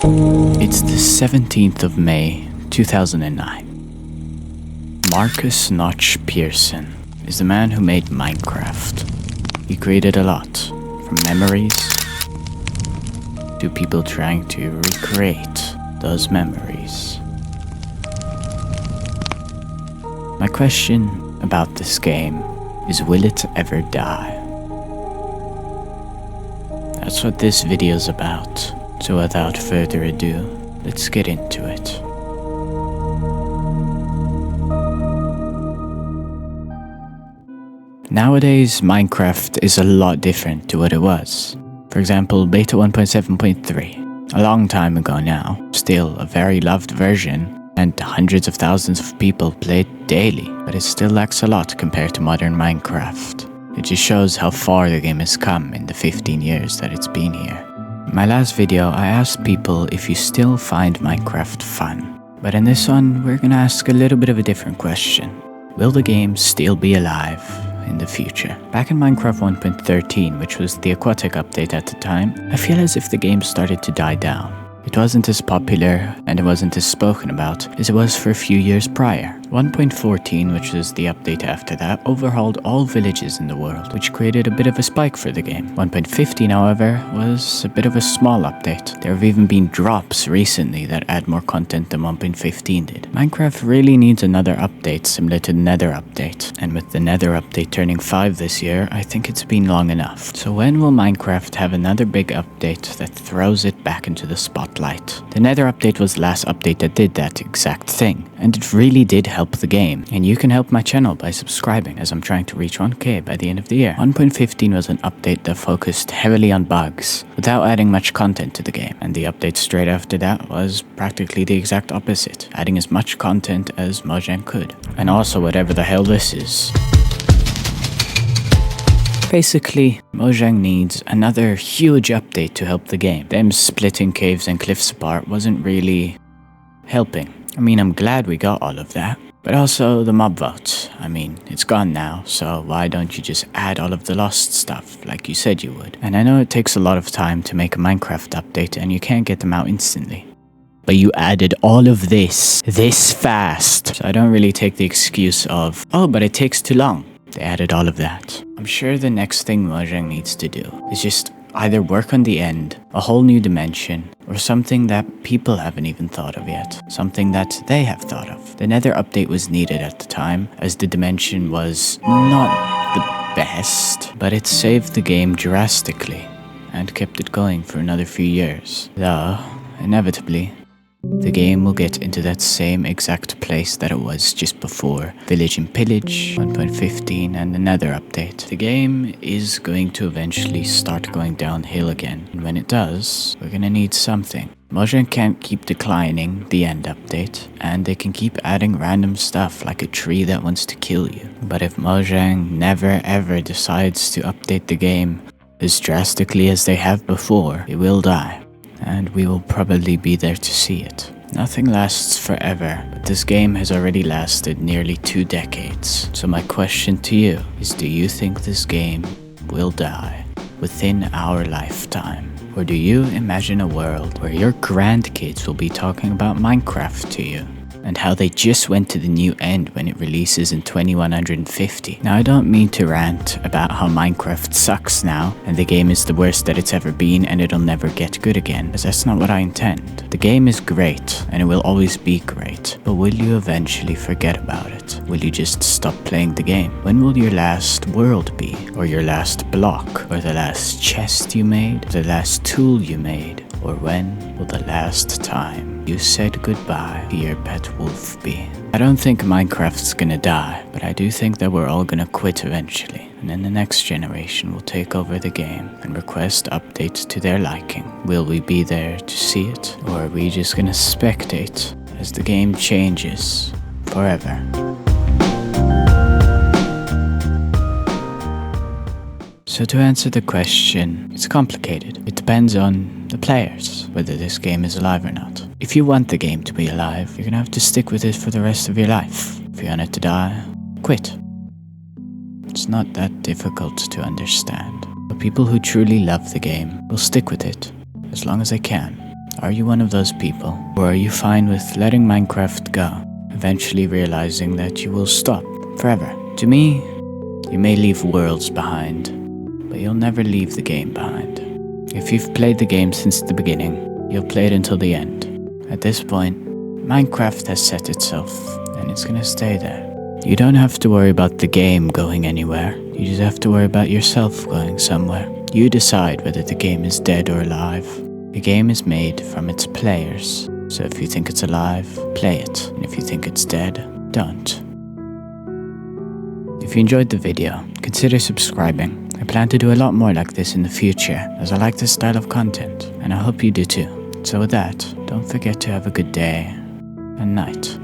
It's the 17th of May, 2009. Marcus Notch Pearson is the man who made Minecraft. He created a lot, from memories to people trying to recreate those memories. My question about this game is, will it ever die? That's what this video's about. So without further ado, let's get into it. Nowadays, Minecraft is a lot different to what it was. For example, beta 1.7.3. A long time ago now, still a very loved version, and hundreds of thousands of people play it daily, but it still lacks a lot compared to modern Minecraft. It just shows how far the game has come in the 15 years that it's been here. In my last video, I asked people if you still find Minecraft fun. But in this one, we're gonna ask a little bit of a different question. Will the game still be alive in the future? Back in Minecraft 1.13, which was the aquatic update at the time, I feel as if the game started to die down. It wasn't as popular and it wasn't as spoken about as it was for a few years prior. 1.14, which was the update after that, overhauled all villages in the world, which created a bit of a spike for the game. 1.15, however, was a bit of a small update. There have even been drops recently that add more content than 1.15 did. Minecraft really needs another update similar to the Nether update, and with the Nether update turning 5 this year, I think it's been long enough. So when will Minecraft have another big update that throws it back into the spotlight? The Nether update was the last update that did that exact thing, and it really did help the game. And you can help my channel by subscribing, as I'm trying to reach 1k by the end of the year. 1.15 was an update that focused heavily on bugs, without adding much content to the game, and the update straight after that was practically the exact opposite, adding as much content as Mojang could. And also whatever the hell this is. Basically, Mojang needs another huge update to help the game. Them splitting caves and cliffs apart wasn't really helping. I mean, I'm glad we got all of that. But also the mob vote. I mean, it's gone now, so why don't you just add all of the lost stuff like you said you would? And I know it takes a lot of time to make a Minecraft update and you can't get them out instantly. But you added all of this fast. So I don't really take the excuse of, oh, but it takes too long. They added all of that. I'm sure the next thing Mojang needs to do is just either work on the end, a whole new dimension, or something that people haven't even thought of yet. Something that they have thought of. The Nether update was needed at the time, as the dimension was not the best, but it saved the game drastically, and kept it going for another few years. Though, inevitably, the game will get into that same exact place that it was just before Village and Pillage, 1.15, and the Nether update. The game is going to eventually start going downhill again, and when it does, we're gonna need something. Mojang can't keep declining the end update, and they can keep adding random stuff like a tree that wants to kill you. But if Mojang never ever decides to update the game as drastically as they have before, it will die. And we will probably be there to see it. Nothing lasts forever, but this game has already lasted nearly 2 decades. So my question to you is, do you think this game will die within our lifetime? Or do you imagine a world where your grandkids will be talking about Minecraft to you? And how they just went to the new end when it releases in 2150. Now, I don't mean to rant about how Minecraft sucks now, and the game is the worst that it's ever been and it'll never get good again, because that's not what I intend. The game is great, and it will always be great, but will you eventually forget about it? Will you just stop playing the game? When will your last world be? Or your last block? Or the last chest you made? Or the last tool you made? Or when will the last time you said goodbye to your pet wolf be? I don't think Minecraft's gonna die, but I do think that we're all gonna quit eventually. And then the next generation will take over the game and request updates to their liking. Will we be there to see it? Or are we just gonna spectate as the game changes forever? So to answer the question, it's complicated. It depends on the players, whether this game is alive or not. If you want the game to be alive, you're gonna have to stick with it for the rest of your life. If you want it to die, quit. It's not that difficult to understand. But people who truly love the game will stick with it as long as they can. Are you one of those people? Or are you fine with letting Minecraft go, eventually realizing that you will stop forever? To me, you may leave worlds behind, but you'll never leave the game behind. If you've played the game since the beginning, you'll play it until the end. At this point, Minecraft has set itself, and it's gonna stay there. You don't have to worry about the game going anywhere. You just have to worry about yourself going somewhere. You decide whether the game is dead or alive. The game is made from its players. So if you think it's alive, play it. And if you think it's dead, don't. If you enjoyed the video, consider subscribing. I plan to do a lot more like this in the future, as I like this style of content, and I hope you do too. So with that, don't forget to have a good day and night.